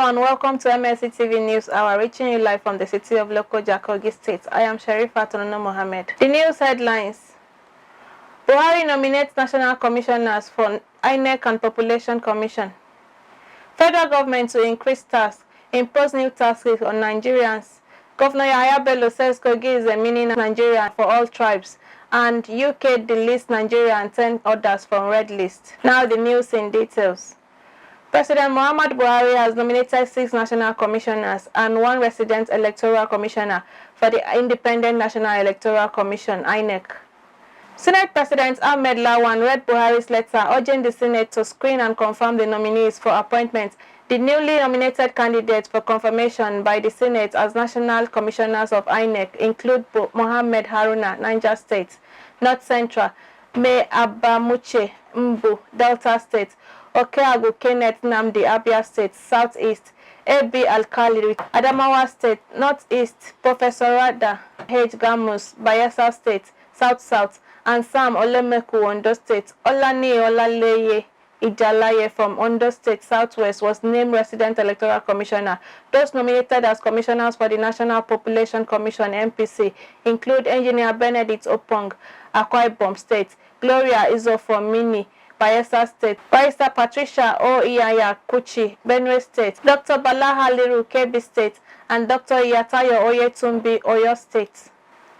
everyone, welcome to Mlc Tv News Hour, reaching you live from the city of Lokoja, KOGI State. I am Sharifat Mohammed. The news headlines. BUHARI nominates national commissioners for INEC and Population Commission. Federal government to increase tax, impose new taxes on Nigerians. Governor YAHAYA BELLO says KOGI is a mini Nigeria for all tribes. And UK delists Nigeria and 10 others from red list. Now the news in details. President Muhammadu Buhari has nominated 6 national commissioners and 1 resident electoral commissioner for the Independent National Electoral Commission, INEC. Senate President Ahmed Lawan read Buhari's letter urging the Senate to screen and confirm the nominees for appointment. The newly nominated candidates for confirmation by the Senate as national commissioners of INEC include Mohammed Haruna, Niger State; North Central, May Abamuche Mbu, Delta State; Okeagu Kenneth Namdi, Abia State; Southeast, A.B. Alkali, Adamawa State; Northeast, Professor Rada H. Gamus, Bayelsa State; South-South, and Sam Olemeku, Ondo State. Olani Olaleye Ijalaye from Ondo State Southwest was named Resident Electoral Commissioner. Those nominated as commissioners for the National Population Commission (NPC) include Engineer Benedict Opong, Akwa Ibom State; Gloria Izofomini, Bayelsa State; Barrister Patricia O. Iyaya Kuchi, Benue State; Dr. Bala Haliru, Kebbi State; and Dr. Iyatayo Oyetumbi, Oyo State.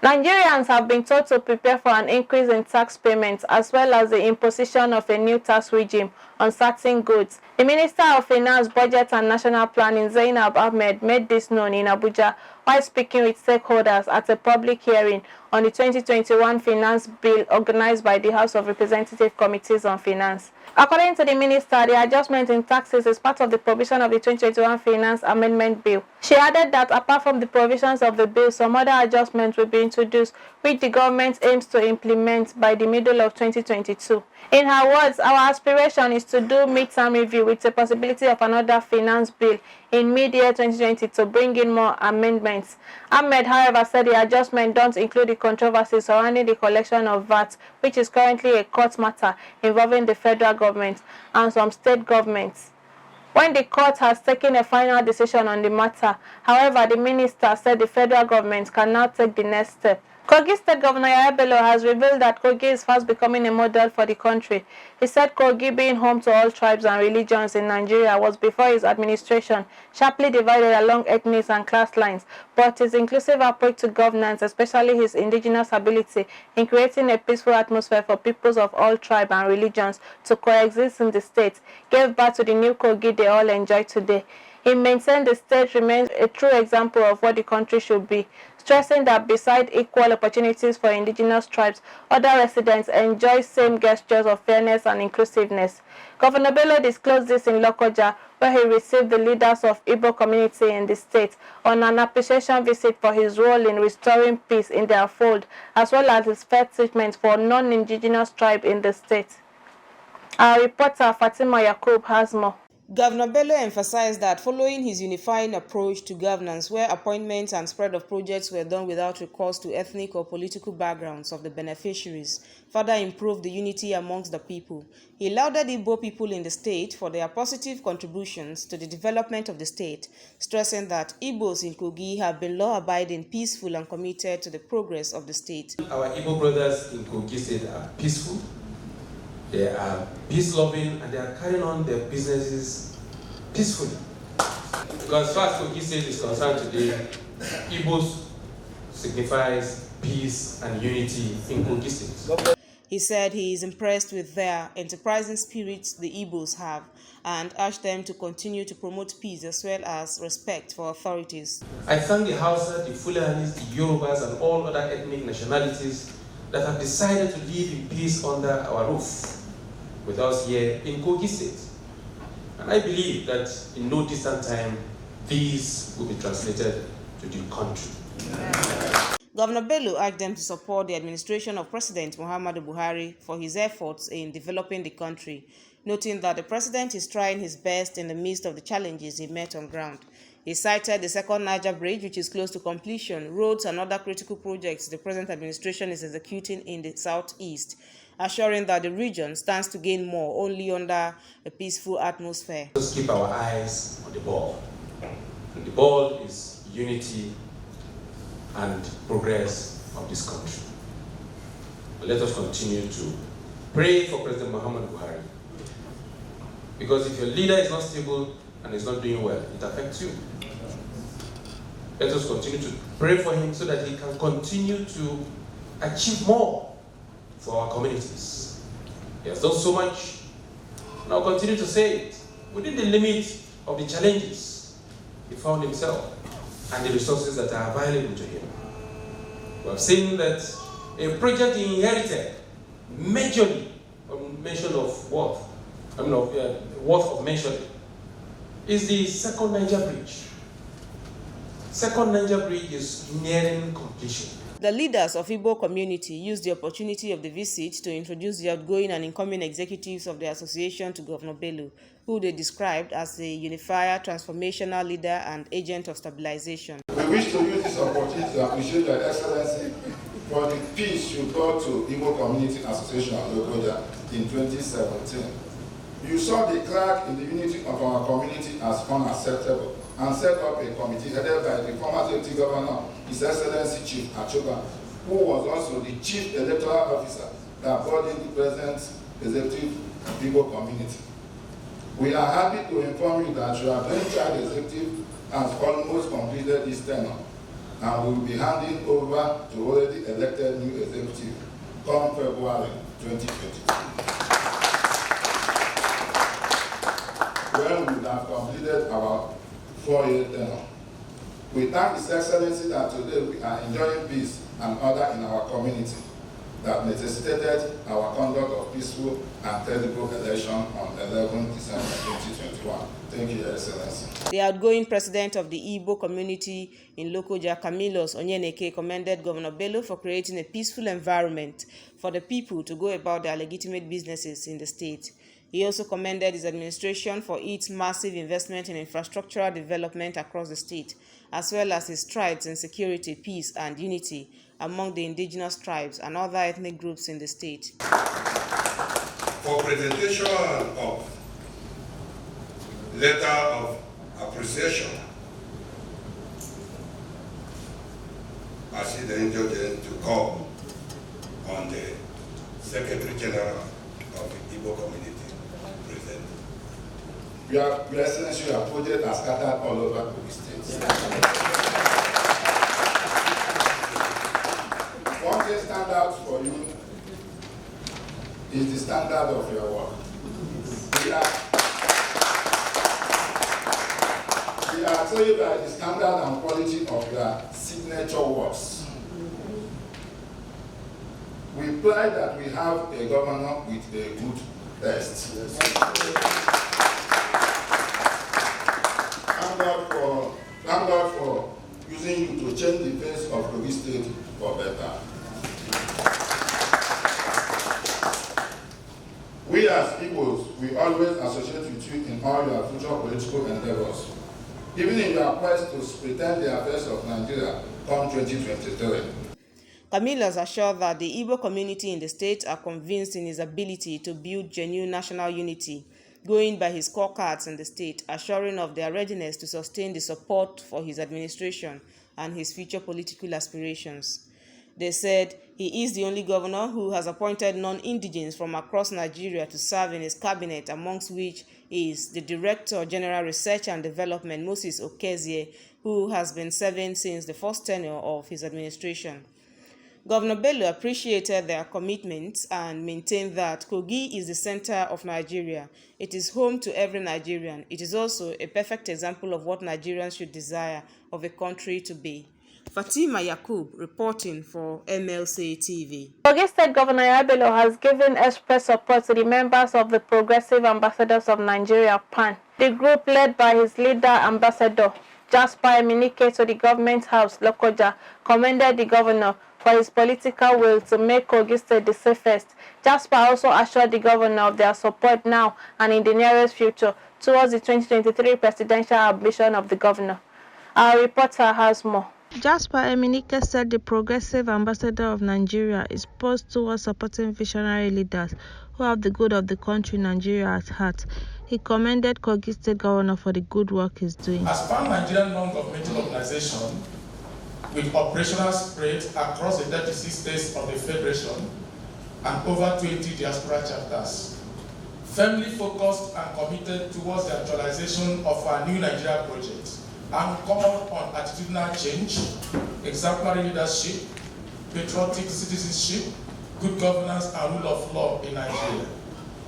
Nigerians have been told to prepare for an increase in tax payments as well as the imposition of a new tax regime on certain goods. The Minister of Finance, Budget and National Planning, Zainab Ahmed, made this known in Abuja while speaking with stakeholders at a public hearing on the 2021 Finance Bill organized by the House of Representative Committees on Finance. According to the minister, the adjustment in taxes is part of the provision of the 2021 Finance Amendment Bill. She added that apart from the provisions of the bill, some other adjustments will be introduced, which the government aims to implement by the middle of 2022. In her words, our aspiration is to do midterm review with the possibility of another finance bill in mid-year 2020 to bring in more amendments. Ahmed, however, said the adjustment don't include the controversy surrounding the collection of VAT, which is currently a court matter involving the federal government and some state governments. When the court has taken a final decision on the matter, however, the minister said the federal government can now take the next step. KOGI State Governor YAHAYA BELLO has revealed that KOGI is fast becoming a model for the country. He said KOGI, being home to all tribes and religions in Nigeria, was before his administration sharply divided along ethnic and class lines, but his inclusive approach to governance, especially his indigenous ability in creating a peaceful atmosphere for peoples of all tribes and religions to coexist in the state, gave birth to the new KOGI they all enjoy today. He maintained the state remains a true example of what the country should be, stressing that beside equal opportunities for indigenous tribes, other residents enjoy same gestures of fairness and inclusiveness. Governor Bello disclosed this in Lokoja, where he received the leaders of Igbo community in the state on an appreciation visit for his role in restoring peace in their fold, as well as his fair treatment for non-indigenous tribes in the state. Our reporter Fatima Yakub has more. Governor Bello emphasized that following his unifying approach to governance, where appointments and spread of projects were done without recourse to ethnic or political backgrounds of the beneficiaries, further improved the unity amongst the people. He lauded Igbo people in the state for their positive contributions to the development of the state, stressing that Igbos in KOGI have been law-abiding, peaceful, and committed to the progress of the state. Our Igbo brothers in KOGI state are peaceful. They are peace-loving and they are carrying on their businesses peacefully. Because as far as KOGI State is concerned today, Igbos signifies peace and unity in KOGI State. He said he is impressed with their enterprising spirit the Igbos have and urged them to continue to promote peace as well as respect for authorities. I thank the Hausa, the Fulanis, the Yorubas, and all other ethnic nationalities that have decided to live in peace under our roof with us here in KOGI State. And I believe that in no distant time, these will be translated to the country. Yeah. Governor Bello urged them to support the administration of President Muhammadu Buhari for his efforts in developing the country, noting that the president is trying his best in the midst of the challenges he met on ground. He cited the second Niger Bridge, which is close to completion, roads and other critical projects the present administration is executing in the southeast, assuring that the region stands to gain more only under a peaceful atmosphere. Let's keep our eyes on the ball. The ball is unity and progress of this country. But let us continue to pray for President Muhammad Buhari. Because if your leader is not stable and is not doing well, it affects you. Let us continue to pray for him so that he can continue to achieve more for our communities. He has done so much, and I'll continue to say it, within the limit of the challenges he found himself and the resources that are available to him. We have seen that a project he inherited majorly, mention of worth of mentioning, is the second Niger Bridge. Second Niger Bridge is nearing completion. The leaders of Igbo community used the opportunity of the visit to introduce the outgoing and incoming executives of the association to Governor Bello, who they described as a unifier, transformational leader, and agent of stabilization. We wish to use this opportunity to appreciate Your Excellency for the peace you brought to Igbo Community Association of Lokoja in 2017. You saw the crack in the unity of our community as unacceptable and set up a committee headed by the former Deputy Governor, His Excellency Chief Achoba, who was also the Chief Electoral Officer that brought in the present executive Igbo community. We are happy to inform you that your then-child executive has almost completed his tenure, and we will be handing over to already elected new executive come February 2022. When we will have completed our 4-year tenure. We thank His Excellency that today we are enjoying peace and order in our community that necessitated our conduct of peaceful and credible election on 11 December 2021. Thank you, Your Excellency. The outgoing president of the Igbo community in Lokoja, Camillus Onyeneke, commended Governor Bello for creating a peaceful environment for the people to go about their legitimate businesses in the state. He also commended his administration for its massive investment in infrastructural development across the state, as well as his strides in security, peace, and unity among the indigenous tribes and other ethnic groups in the state. For presentation of letter of appreciation, I see the indulgence to call on the Secretary General of the Igbo community. Your Excellency, your project has scattered all over the state. One thing stand out for you is the standard of your work. We are told by the standard and quality of your signature works. We pride that we have a governor with a good test. Thank God for using you to change the face of Kogi State for better. We as Igbos, we always associate with you in all your future political endeavors, even in your quest to pretend the affairs of Nigeria come 2023. Camillus assured that the Igbo community in the state are convinced in his ability to build genuine national unity, going by his scorecards in the state, assuring of their readiness to sustain the support for his administration and his future political aspirations. They said he is the only governor who has appointed non-indigenes from across Nigeria to serve in his cabinet, amongst which is the Director General Research and Development, Moses Okezie, who has been serving since the first tenure of his administration. Governor Bello appreciated their commitments and maintained that Kogi is the center of Nigeria. It is home to every Nigerian. It is also a perfect example of what Nigerians should desire of a country to be. Fatima Yakub reporting for Mlc Tv. Kogi State Governor Bello has given express support to the members of the Progressive Ambassadors of Nigeria, PAN. The group, led by his leader, Ambassador Jasper Eminike, to the Government House, Lokoja, commended the governor for his political will to make Kogi State the safest. Jasper also assured the governor of their support now and in the nearest future towards the 2023 presidential ambition of the governor. Our reporter has more. Jasper Eminike said the Progressive Ambassador of Nigeria is poised towards supporting visionary leaders who have the good of the country Nigeria at heart. He commended Kogi State Governor for the good work he's doing. As pan-Nigerian non-governmental organization with operational spread across the 36 states of the Federation and over 20 diaspora chapters, firmly focused and committed towards the actualization of our new Nigeria project, anchored on attitudinal change, exemplary leadership, patriotic citizenship, good governance and rule of law in Nigeria.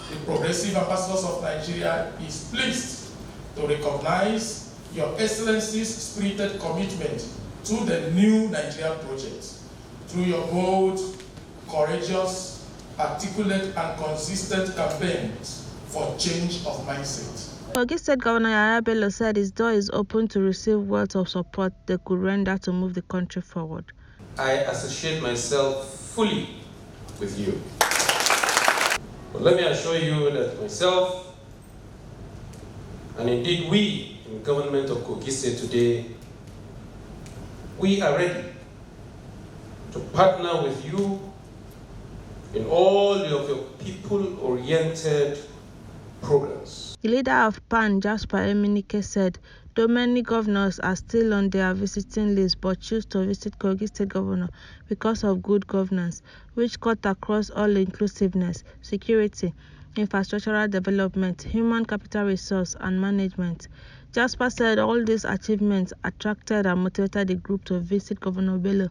The Progressive Ambassadors of Nigeria is pleased to recognize Your Excellency's spirited commitment to the new Nigeria project through your bold, courageous, articulate and consistent campaigns for change of mindset. Kogi State Governor YAHAYA BELLO said his door is open to receive wealth of support they could render to move the country forward. I associate myself fully with you. But let me assure you that myself, and indeed we in the government of Kogi State today, we are ready to partner with you in all of your people-oriented programs. The leader of PAN, Jasper NIGERIANS, said, though many governors are still on their visiting list but choose to visit Kogi State Governor because of good governance, which cut across all inclusiveness, security, infrastructural development, human capital resource, and management. Jasper said all these achievements attracted and motivated the group to visit Governor Bello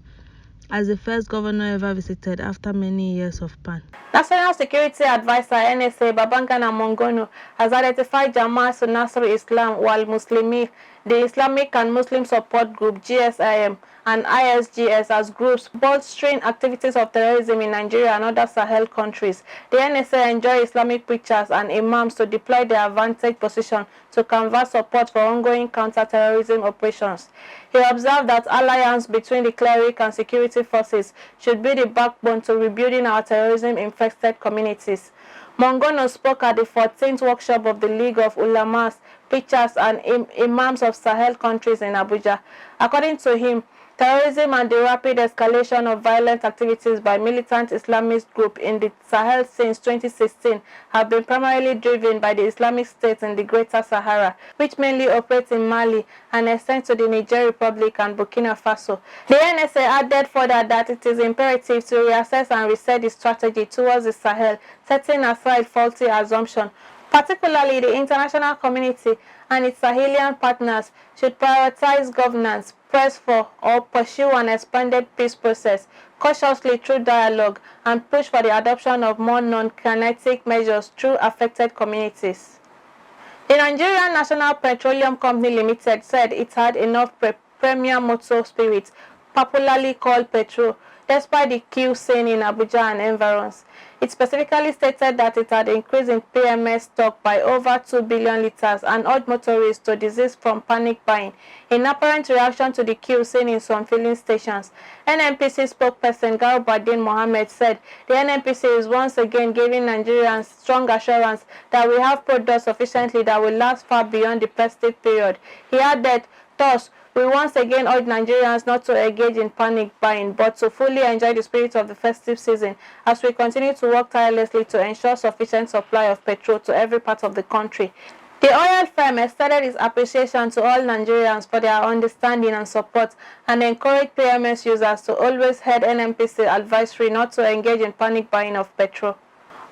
as the first governor ever visited after many years of PAN. National Security Advisor NSA Babangana Mongono has identified Jamaat Nasr Islam wal Muslimi, the Islamic and Muslim Support Group GSIM, and ISGS as groups bolstering activities of terrorism in Nigeria and other Sahel countries. The NSA enjoy Islamic preachers and imams to deploy their advantage position to canvass support for ongoing counter-terrorism operations. He observed that alliance between the cleric and security forces should be the backbone to rebuilding our terrorism-infested communities. Mongono spoke at the 14th workshop of the League of Ulamas, Preachers and Imams of Sahel countries in Abuja. According to him, terrorism and the rapid escalation of violent activities by militant Islamist groups in the Sahel since 2016 have been primarily driven by the Islamic State in the Greater Sahara, which mainly operates in Mali and extends to the Niger Republic and Burkina Faso. The NSA added further that it is imperative to reassess and reset the strategy towards the Sahel, setting aside faulty assumptions. Particularly, the international community and its Sahelian partners should prioritize governance, press for or pursue an expanded peace process cautiously through dialogue, and push for the adoption of more non-kinetic measures through affected communities. The Nigerian National Petroleum Company Limited said it had enough premier motor spirit, popularly called petrol, despite the queue seen in Abuja and environs. It specifically stated that it had increased in PMS stock by over 2 billion litres and urged motorists to desist from panic buying, in apparent reaction to the queue seen in some filling stations. NNPC spokesperson Garbadin Mohammed said the NNPC is once again giving Nigerians strong assurance that we have products sufficiently that will last far beyond the festive period. He added, thus, we once again urge Nigerians not to engage in panic buying, but to fully enjoy the spirit of the festive season as we continue to work tirelessly to ensure sufficient supply of petrol to every part of the country. The oil firm extended its appreciation to all Nigerians for their understanding and support and encouraged PMS users to always heed NNPC advisory not to engage in panic buying of petrol.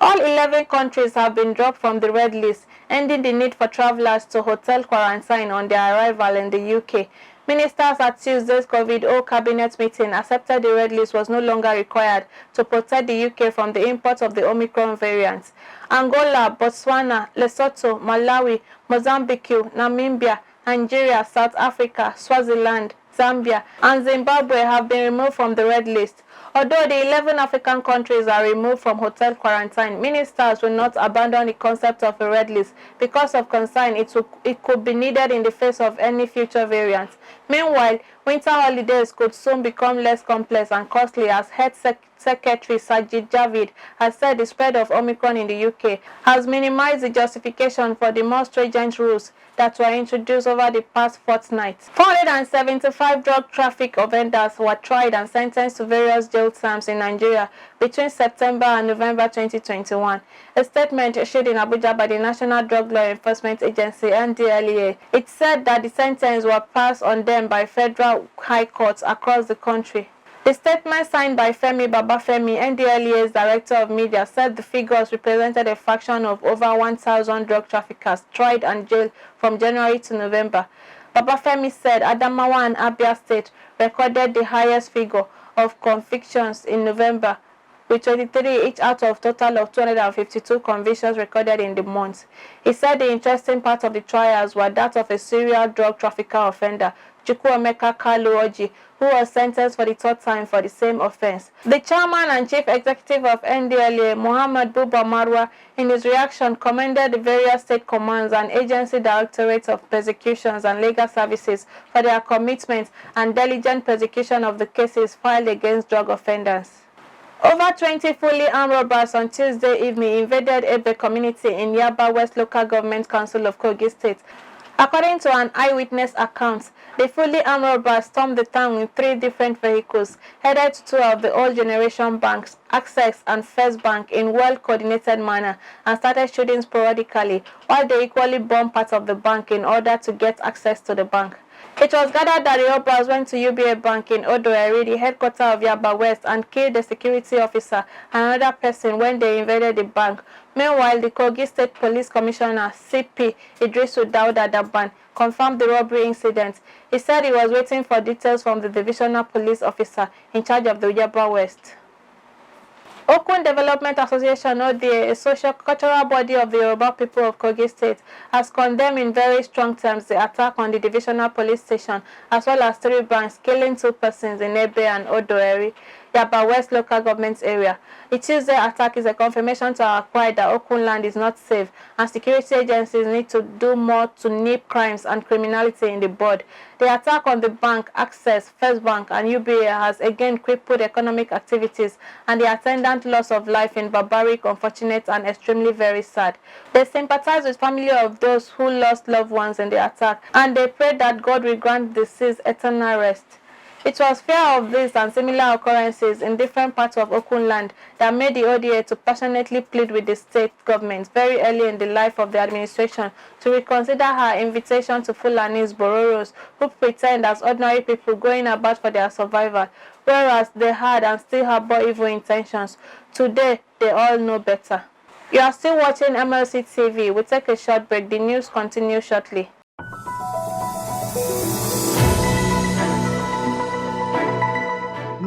All 11 countries have been dropped from the red list, ending the need for travelers to hotel quarantine on their arrival in the UK. Ministers at Tuesday's COVID-0 cabinet meeting accepted the red list was no longer required to protect the UK from the import of the Omicron variant. Angola, Botswana, Lesotho, Malawi, Mozambique, Namibia, Nigeria, South Africa, Swaziland, Zambia, and Zimbabwe have been removed from the red list. Although the 11 African countries are removed from hotel quarantine, ministers will not abandon the concept of a red list because of concern it could be needed in the face of any future variants. Meanwhile, winter holidays could soon become less complex and costly, as Health Secretary Sajid Javid has said the spread of Omicron in the UK has minimized the justification for the more stringent rules that were introduced over the past fortnight. 475 drug traffic offenders were tried and sentenced to various jail terms in Nigeria between September and November 2021. A statement issued in Abuja by the National Drug Law Enforcement Agency (NDLEA), it said that the sentences were passed on them by federal high courts across the country. The statement signed by Femi Babafemi, NDLEA's Director of Media, said the figures represented a fraction of over 1,000 drug traffickers tried and jailed from January to November. Babafemi said Adamawa and Abia State recorded the highest figure of convictions in November, with 23 each out of a total of 252 convictions recorded in the month. He said the interesting part of the trials were that of a serial drug trafficker offender, Chukwuemeka Kalu, who was sentenced for the third time for the same offense. The chairman and chief executive of NDLEA, Muhammad Buba Marwa, in his reaction commended the various state commands and agency directorates of prosecutions and legal services for their commitment and diligent prosecution of the cases filed against drug offenders. Over 20 fully armed robbers on Tuesday evening invaded Ebe community in Yaba West Local Government Council of Kogi State. According to an eyewitness account, the fully armed robbers stormed the town with 3 different vehicles, headed to 2 of the old generation banks, Access and First Bank, in well-coordinated manner, and started shooting sporadically, while they equally bombed part of the bank in order to get access to the bank. It was gathered that the robbers went to UBA Bank in Odoeri, the headquarters of Yaba West, and killed the security officer and another person when they invaded the bank. Meanwhile, the Kogi State Police Commissioner, CP Idrisu Dauda Daban, confirmed the robbery incident. He said he was waiting for details from the divisional police officer in charge of the Yaba West. Okun Development Association, ODA, a socio-cultural body of the Yoruba people of Kogi State, has condemned in very strong terms the attack on the divisional police station, as well as 3 banks, killing 2 persons in Ebe and Odoeri, Yaba West local government area. The Tuesday attack is a confirmation to our pride that Okun land is not safe, and security agencies need to do more to nip crimes and criminality in the bud. The attack on the bank, Access, First Bank, and UBA has again crippled economic activities, and the attendant loss of life in barbaric, unfortunate, and extremely very sad. They sympathize with family of those who lost loved ones in the attack, and they pray that God will grant the deceased eternal rest. It was fear of this and similar occurrences in different parts of Okun land that made the ODA to passionately plead with the state government very early in the life of the administration to reconsider her invitation to Fulanis Bororos, who pretend as ordinary people going about for their survival, whereas they had and still harbor evil intentions. Today, they all know better. You are still watching Mlc TV. We'll take a short break. The news continues shortly.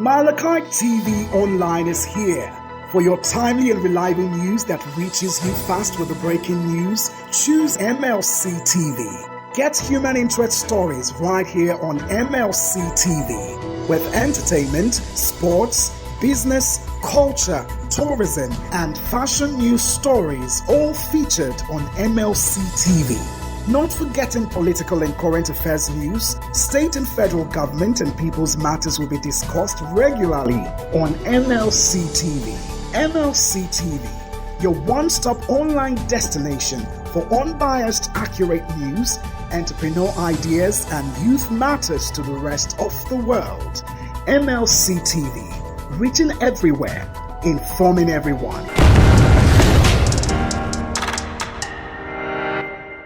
Mlc TV Online is here. For your timely and reliable news that reaches you fast with the breaking news, choose MLC TV. Get human interest stories right here on MLC TV. With entertainment, sports, business, culture, tourism, and fashion news stories all featured on MLC TV. Not forgetting political and current affairs news, state and federal government and people's matters will be discussed regularly on MLC TV. MLC TV, your one-stop online destination for unbiased, accurate news, entrepreneur ideas, and youth matters to the rest of the world. MLC TV, reaching everywhere, informing everyone.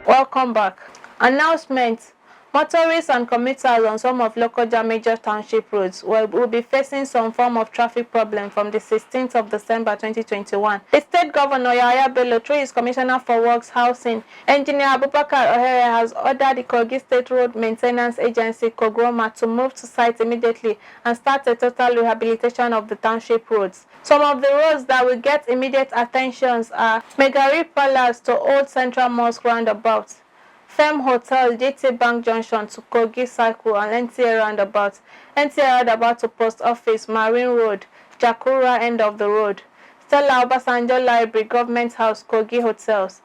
Welcome back. Announcement. Motorists and commuters on some of Lokoja major township roads will be facing some form of traffic problem from the 16th of December 2021. The state governor, YAHAYA BELLO, through his commissioner for works, housing, engineer Abubakar Ohere, has ordered the Kogi State Road Maintenance Agency, KOGROMA, to move to site immediately and start a total rehabilitation of the township roads. Some of the roads that will get immediate attention are Megari Palace to Old Central Mosque roundabout, Fem Hotel, GT Bank Junction to Kogi Circle and NTA roundabout to Post Office, Marine Road, Jakura end of the road, Stella Obasanjo Library, Government House, Kogi Hotels,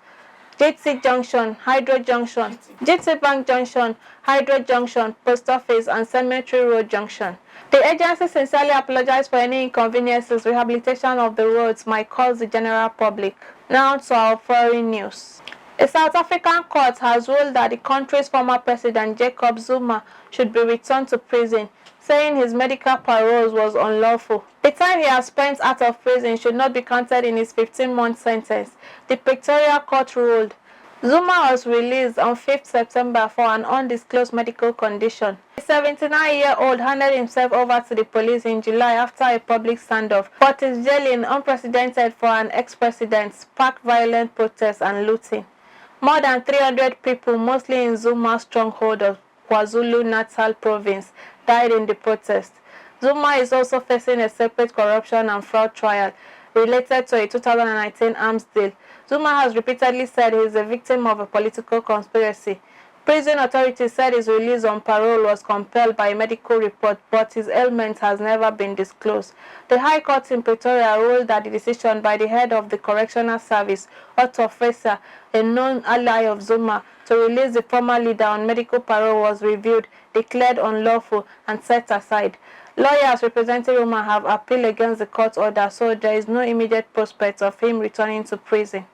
GT Junction, Hydro Junction, GT Bank Junction, Hydro Junction, Post Office, and Cemetery Road Junction. The agency sincerely apologized for any inconveniences rehabilitation of the roads might cause the general public. Now to our foreign news. A South African court has ruled that the country's former president Jacob Zuma should be returned to prison, saying his medical parole was unlawful. The time he has spent out of prison should not be counted in his 15-month sentence, the Pretoria court ruled. Zuma was released on 5th September for an undisclosed medical condition. The 79-year-old handed himself over to the police in July after a public standoff, but his jailing, unprecedented for an ex-president, sparked violent protests and looting. More than 300 people, mostly in Zuma's stronghold of KwaZulu-Natal province, died in the protest. Zuma is also facing a separate corruption and fraud trial related to a 2019 arms deal. Zuma has repeatedly said he is a victim of a political conspiracy. Prison authorities said his release on parole was compelled by a medical report, but his ailment has never been disclosed. The High Court in Pretoria ruled that the decision by the head of the Correctional Service, Otto Fraser, a known ally of Zuma, to release the former leader on medical parole was reviewed, declared unlawful, and set aside. Lawyers representing Zuma have appealed against the court order, so there is no immediate prospect of him returning to prison.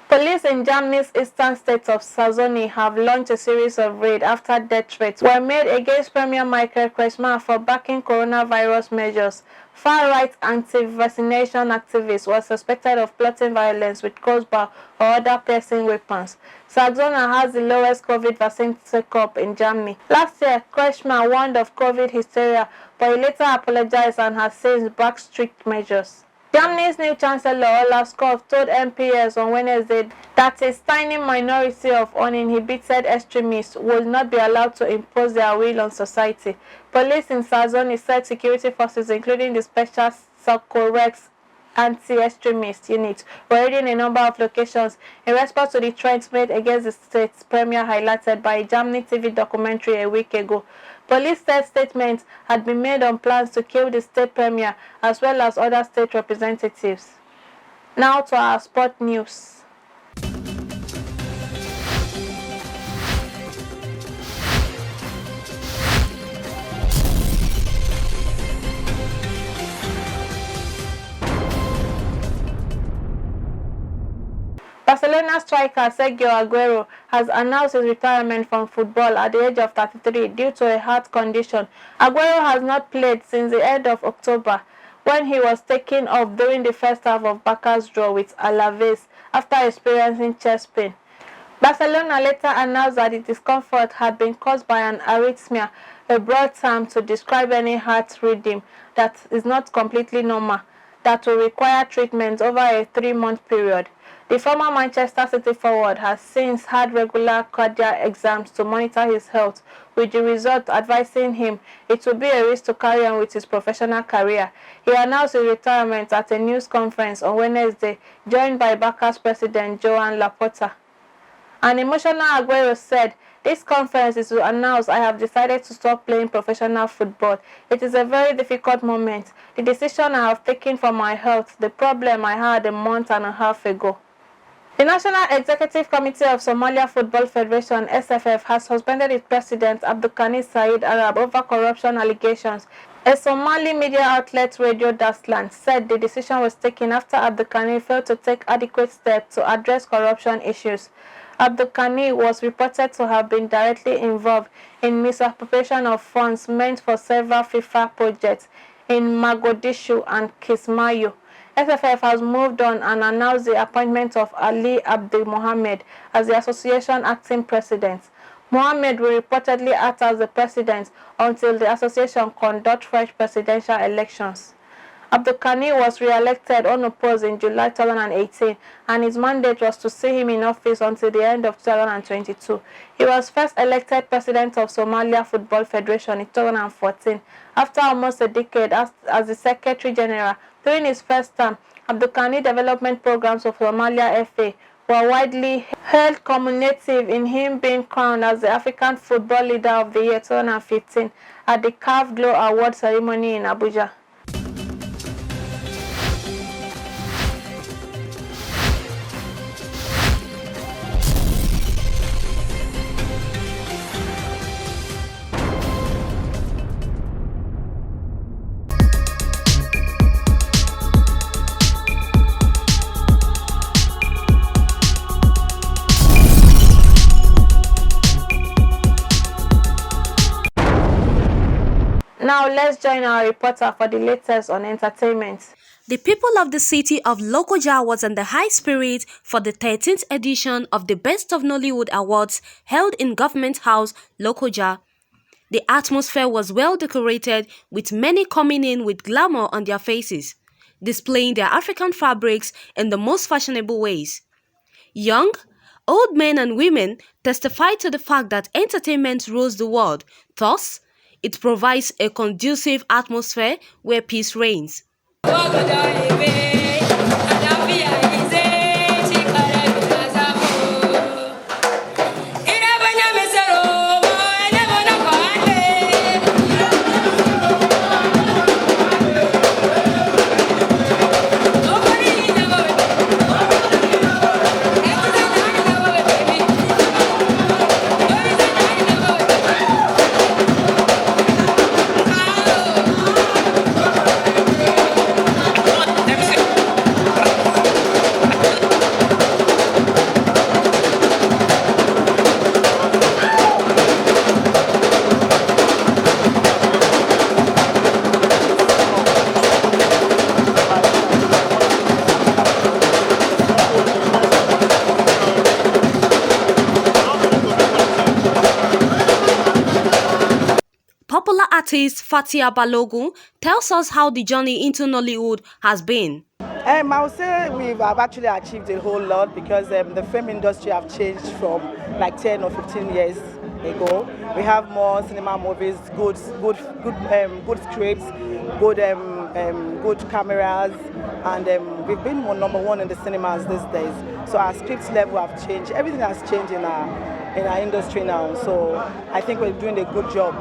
Police in Germany's eastern state of Saxony have launched a series of raids after death threats were made against Premier Michael Kretschmer for backing coronavirus measures. Far-right anti-vaccination activists were suspected of plotting violence with crossbow or other piercing weapons. Saxony has the lowest COVID vaccine take-up in Germany. Last year, Kretschmer warned of COVID hysteria, but he later apologized and has since backed strict measures. Germany's new Chancellor Olaf Scholz told MPs on Wednesday that a tiny minority of uninhibited extremists will not be allowed to impose their will on society. Police in Saxony said security forces, including the Special Sokol-Rex anti-extremist unit, were raiding a number of locations in response to the threats made against the state's premier highlighted by a Germany TV documentary a week ago. Police said statements had been made on plans to kill the state premier as well as other state representatives. Now to our sport news. Barcelona striker Sergio Aguero has announced his retirement from football at the age of 33 due to a heart condition. Aguero has not played since the end of October, when he was taken off during the first half of Barca's draw with Alaves after experiencing chest pain. Barcelona later announced that the discomfort had been caused by an arrhythmia, a broad term to describe any heart rhythm that is not completely normal, that will require treatment over a 3-month period. The former Manchester City forward has since had regular cardiac exams to monitor his health, with the result advising him it would be a risk to carry on with his professional career. He announced his retirement at a news conference on Wednesday, joined by Barca's president Joan Laporta. An emotional Aguero said, "This conference is to announce I have decided to stop playing professional football. It is a very difficult moment. The decision I have taken for my health, the problem I had a month and a half ago." The National Executive Committee of Somalia Football Federation (SFF) has suspended its president Abdulkani Said Arab over corruption allegations. A Somali media outlet, Radio Daslan, said the decision was taken after Abdulkani failed to take adequate steps to address corruption issues. Abdulkani was reported to have been directly involved in misappropriation of funds meant for several FIFA projects in Mogadishu and Kismayo. SFF has moved on and announced the appointment of Ali Abdul Mohammed as the association acting president. Mohammed will reportedly act as the president until the association conducts fresh presidential elections. Abdulkani was re-elected unopposed in July 2018, and his mandate was to see him in office until the end of 2022. He was first elected president of Somalia Football Federation in 2014, after almost a decade as the Secretary General. During his first term, Abdulkani development programs of Somalia FA were widely held cumulative in him being crowned as the African Football Leader of the Year 2015 at the CAF Glow Award ceremony in Abuja. let's join our reporter for the latest on entertainment. The people of the city of Lokoja was in the high spirit for the 13th edition of the Best of Nollywood Awards held in Government House, Lokoja. The atmosphere was well decorated, with many coming in with glamour on their faces, displaying their African fabrics in the most fashionable ways. Young, old men and women testified to the fact that entertainment rules the world, thus, it provides a conducive atmosphere where peace reigns. Popular artist Fatia Balogun tells us how the journey into Nollywood has been. I would say we have actually achieved a whole lot because the film industry have changed from like 10 or 15 years ago. We have more cinema movies, good scripts, good cameras, and we've been number one in the cinemas these days. So our script level have changed. Everything has changed in our industry now. So I think we're doing a good job.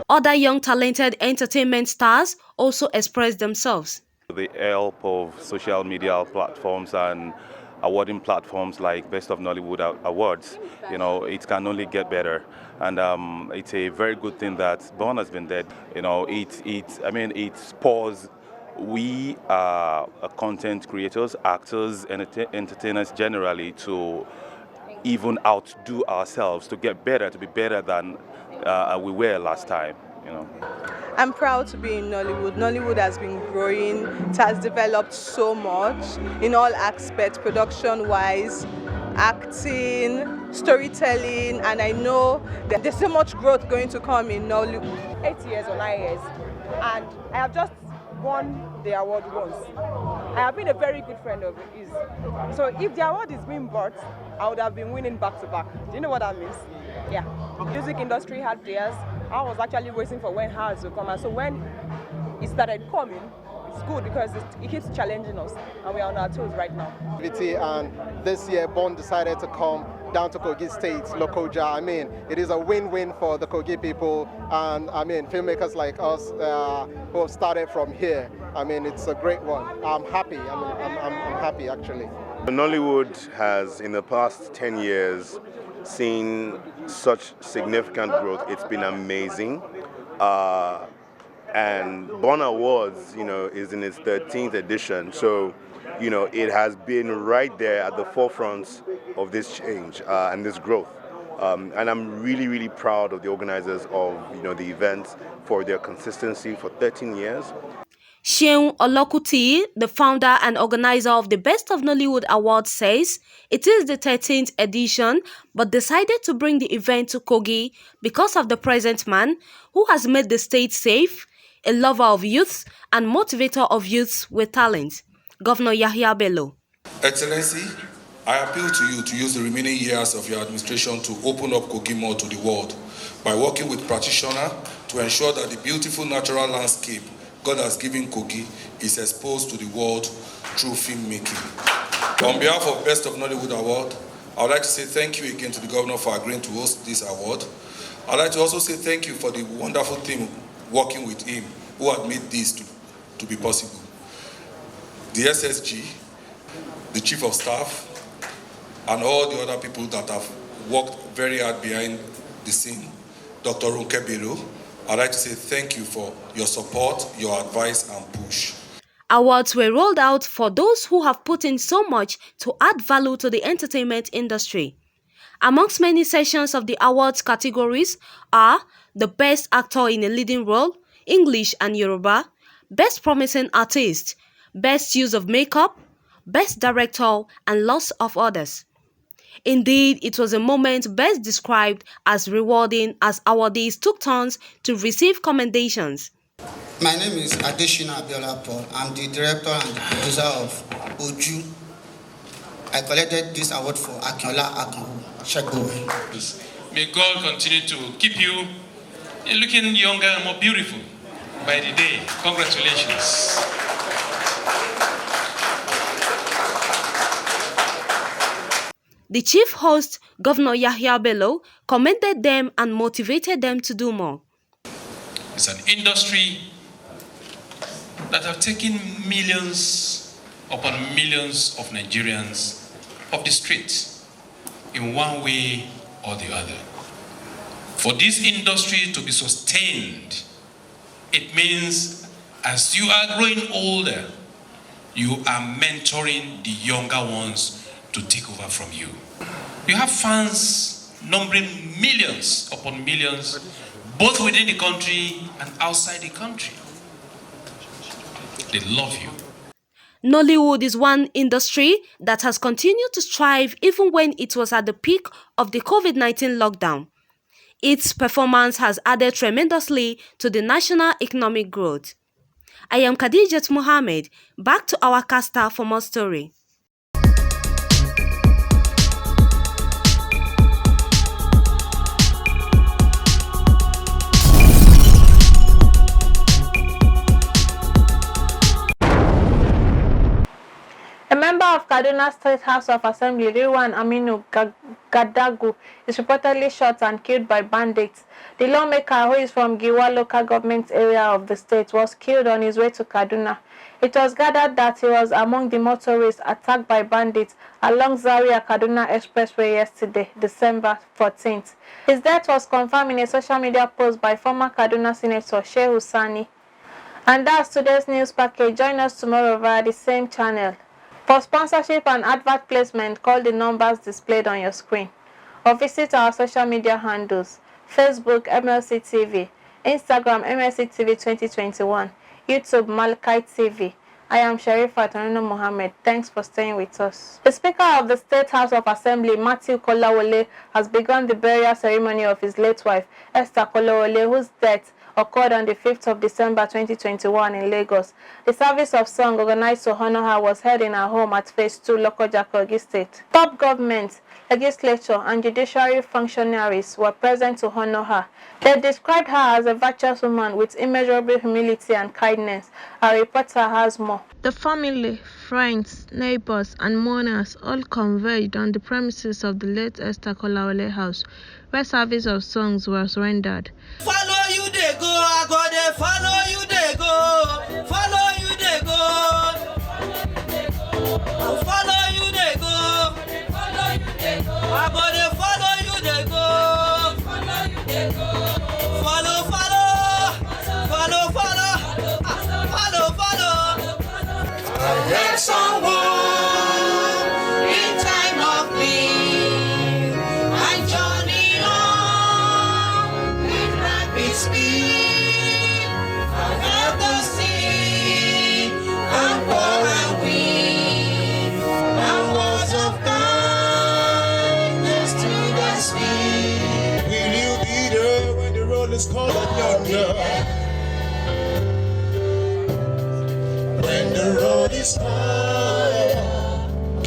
Other young talented entertainment stars also expressed themselves. With the help of social media platforms and awarding platforms like Best of Nollywood Awards, it can only get better. And it's a very good thing that Born has been there. It spurs we content creators, actors, and entertainers generally to even outdo ourselves, to get better, to be better than we were last time. I'm proud to be in Nollywood. Nollywood has been growing. It has developed so much in all aspects, production-wise, acting, storytelling, and I know that there's so much growth going to come in Nollywood. 8 years or 9 years, and I have just won the award once. I have been a very good friend of his. So if the award is being bought, I would have been winning back to back. Do you know what that means? Yeah. Music industry had theirs. I was actually waiting for when ours would come, and so when it started coming, it's good because it keeps challenging us, and we are on our toes right now. And this year, Bond decided to come down to Kogi State, Lokoja. It is a win-win for the Kogi people, and filmmakers like us who have started from here. It's a great one. I'm happy. I'm happy actually. Nollywood has, in the past 10 years, seen such significant growth. It's been amazing. And Born Awards, is in its 13th edition. So, it has been right there at the forefront of this change and this growth. And I'm really, really proud of the organizers of, the event for their consistency for 13 years. Seun Olokuti, the founder and organizer of the Best of Nollywood Awards, says it is the 13th edition but decided to bring the event to Kogi because of the present man who has made the state safe, a lover of youth and motivator of youths with talent, Governor YAHAYA BELLO. Excellency, I appeal to you to use the remaining years of your administration to open up Kogi more to the world by working with practitioners to ensure that the beautiful natural landscape God has given Kogi is exposed to the world through filmmaking. On behalf of Best of Nollywood Award, I would like to say thank you again to the Governor for agreeing to host this award. I'd like to also say thank you for the wonderful team working with him who had made this to be possible. The SSG, the Chief of Staff, and all the other people that have worked very hard behind the scene, Dr. Runke Bello, I'd like to say thank you for your support, your advice, and push. Awards were rolled out for those who have put in so much to add value to the entertainment industry. Amongst many sessions of the awards categories are the Best Actor in a Leading Role, English and Yoruba, Best Promising Artist, Best Use of Makeup, Best Director, and lots of others. Indeed, it was a moment best described as rewarding as awardees took turns to receive commendations. My name is Adeshina Abiola Paul. I'm the director and the producer of Oju. I collected this award for Akinola Akanwu. May God continue to keep you looking younger and more beautiful by the day. Congratulations. The chief host, Governor YAHAYA Bello, commended them and motivated them to do more. It's an industry that have taken millions upon millions of Nigerians off the streets in one way or the other. For this industry to be sustained, it means as you are growing older, you are mentoring the younger ones to take over from you. You have fans numbering millions upon millions, both within the country and outside the country. They love you. Nollywood is one industry that has continued to strive even when it was at the peak of the COVID-19 lockdown. Its performance has added tremendously to the national economic growth. I am Khadijat Mohammed. Back to our caster for more story. A member of Kaduna State House of Assembly, Rilwan Aminu Gadagu, is reportedly shot and killed by bandits. The lawmaker, who is from Giwa local government area of the state, was killed on his way to Kaduna. It was gathered that he was among the motorists attacked by bandits along Zaria-Kaduna Expressway yesterday, December 14th. His death was confirmed in a social media post by former Kaduna Senator Shehu Sani. And that's today's news package. Join us tomorrow via the same channel. For sponsorship and advert placement, call the numbers displayed on your screen or visit our social media handles: Facebook Mlc TV, Instagram Mlc TV 2021, YouTube Mlc TV. I am Sherifat Mohammed. Thanks for staying with us. The Speaker of the State House of Assembly, Matthew Kolawole, has begun the burial ceremony of his late wife, Esther Kolawole, whose death occurred on the 5th of December 2021 in Lagos. The service of song organized to honor her was held in her home at Phase 2, Lokoja, Kogi State. Top government, legislature, and judiciary functionaries were present to honor her. They described her as a virtuous woman with immeasurable humility and kindness. Our reporter has more. The family, friends, neighbors, and mourners all converged on the premises of the late Esther Kolawole house, where service of songs was rendered. Follow you they go, I go there, follow you they go, follow you they go, follow you they go, I go there, follow you they go, follow, I heard someone in time of need, I journey on with rapid speed. I have the sea and pour and weep, and words of kindness to the sweet. Will you be there when the road is cold and yonder? When the road is cold,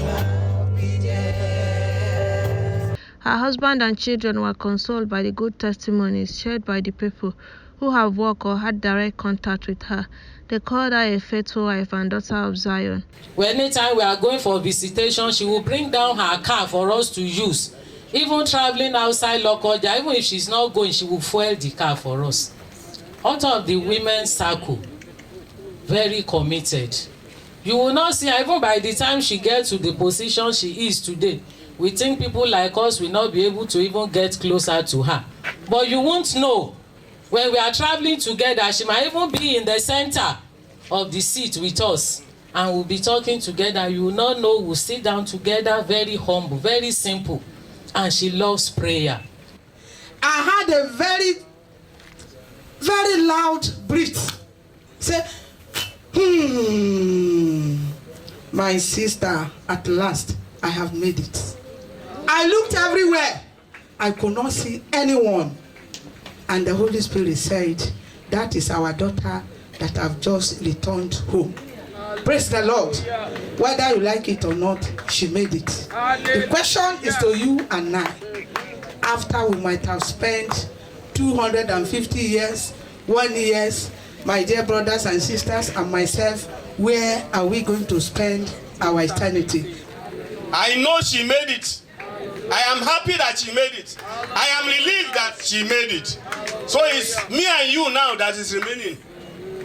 I'll be there. Her husband and children were consoled by the good testimonies shared by the people who have worked or had direct contact with her. They called her a faithful wife and daughter of Zion. Well, anytime we are going for visitation, she will bring down her car for us to use. Even traveling outside Lokoja, even if she's not going, she will fuel the car for us. Out of the women's circle, very committed. You will not see her, even by the time she gets to the position she is today. We think people like us will not be able to even get closer to her. But you won't know. When we are traveling together, she might even be in the center of the seat with us. And we'll be talking together. You will not know. We'll sit down together, very humble, very simple. And she loves prayer. I had a very very loud breath. Say, my sister, at last, I have made it. I looked everywhere. I could not see anyone. And the Holy Spirit said, that is our daughter that have just returned home. Praise the Lord. Whether you like it or not, she made it. The question is to you and I. After we might have spent 250 years, 1 year, my dear brothers and sisters and myself, where are we going to spend our eternity? I know she made it. I am happy that she made it. I am relieved that she made it. So it's me and you now that is remaining.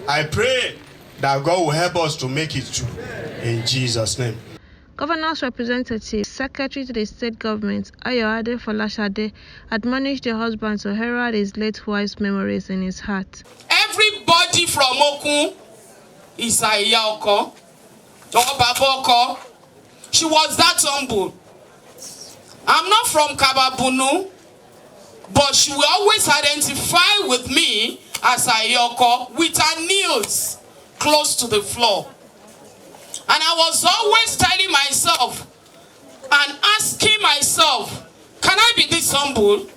I pray that God will help us to make it too. In Jesus' name. Governor's representative, Secretary to the State Government, Ayoade Folashade, admonished the husband to herald his late wife's memories in his heart. Everybody from Okun is Ayoko, or Baboko. She was that humble. I'm not from Kababunu, but she will always identify with me as Ayoko with her knees close to the floor. And I was always telling myself and asking myself, can I be this humble?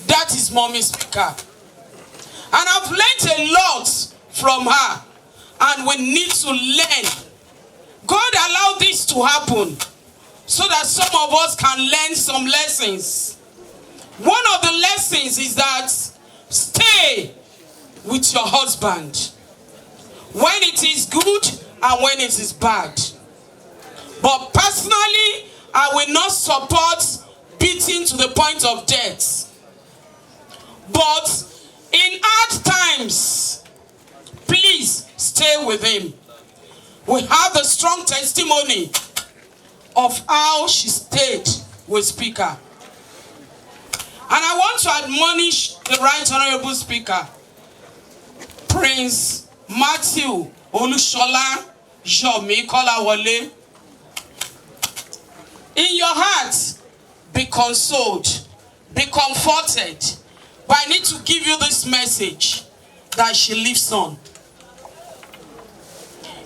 That is Mommy Speaker. And I've learned a lot from her. And we need to learn. God allowed this to happen so that some of us can learn some lessons. One of the lessons is that stay with your husband when it is good and when it is bad. But personally, I will not support beating to the point of death. But in hard times, please stay with him. We have the strong testimony of how she stayed with Speaker. And I want to admonish the Right Honorable Speaker, Prince Matthew Olushola Yomi Kolawole. In your heart, be consoled, be comforted. But I need to give you this message that she lives on.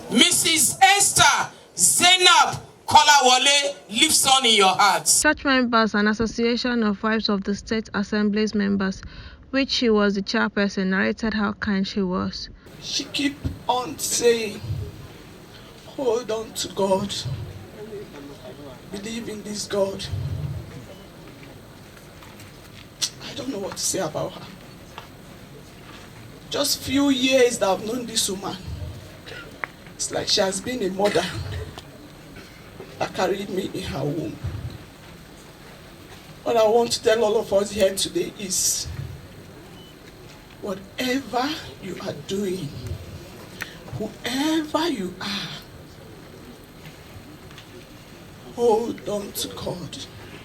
Mrs. Esther Zainab Kolawole lives on in your hearts. Church members and Association of Wives of the State Assembly's members, which she was the chairperson, narrated how kind she was. She keep on saying, hold on to God. Believe in this God. I don't know what to say about her. Just few years that I've known this woman. It's like she has been a mother that carried me in her womb. What I want to tell all of us here today is, whatever you are doing, whoever you are, hold on to God.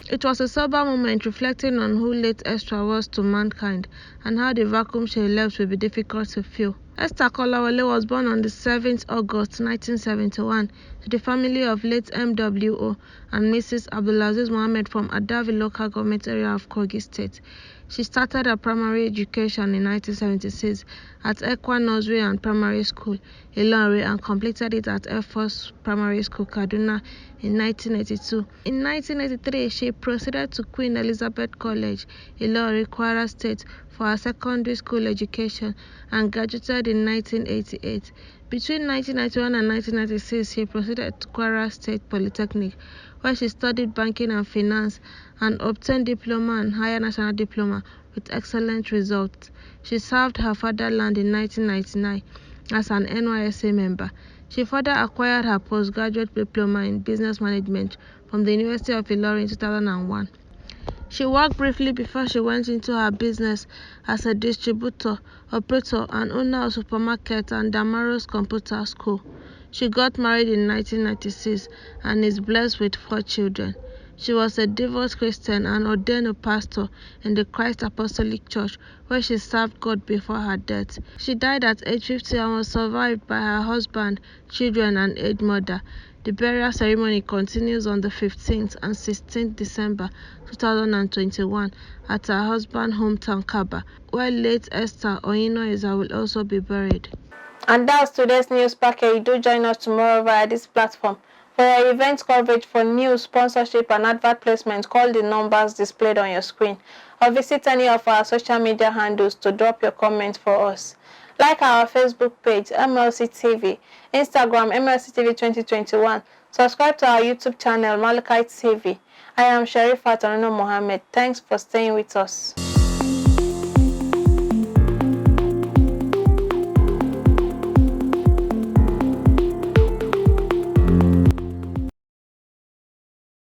It was a sober moment reflecting on who late Esther was to mankind and how the vacuum she left will be difficult to fill. Esther Kolawole was born on the 7th August 1971 to the family of late MWO and Mrs. Abdulaziz Mohammed from Adavi local government area of Kogi State. She started her primary education in 1976 at Ekwa Nursery and Primary School, Ilori, and completed it at Air Force Primary School, Kaduna in 1982. In 1983, she proceeded to Queen Elizabeth College, Ilori, Kwara State for her secondary school education and graduated in 1988. Between 1991 and 1996, she proceeded to Kwara State Polytechnic, where she studied banking and finance and obtained diploma and higher national diploma with excellent results. She served her fatherland in 1999 as an NYSA member. She further acquired her postgraduate diploma in business management from the University of Ilorin in 2001. She worked briefly before she went into her business as a distributor, operator, and owner of supermarket and Damaros Computer School. She got married in 1996 and is blessed with 4 children. She was a devout Christian and ordained a pastor in the Christ Apostolic Church, where she served God before her death. She died at age 50 and was survived by her husband, children, and aged mother. The burial ceremony continues on the 15th and 16th December 2021 at her husband's hometown Kaba, where late Esther Oyinoeza will also be buried. And that's today's news package. Do join us tomorrow via this platform. For your event coverage for news, sponsorship, and advert placement, call the numbers displayed on your screen or visit any of our social media handles to drop your comments for us. Like our Facebook page, MLC TV, Instagram, MLC TV 2021. Subscribe to our YouTube channel, Mlc TV. I am Sherifat Mohammed. Thanks for staying with us.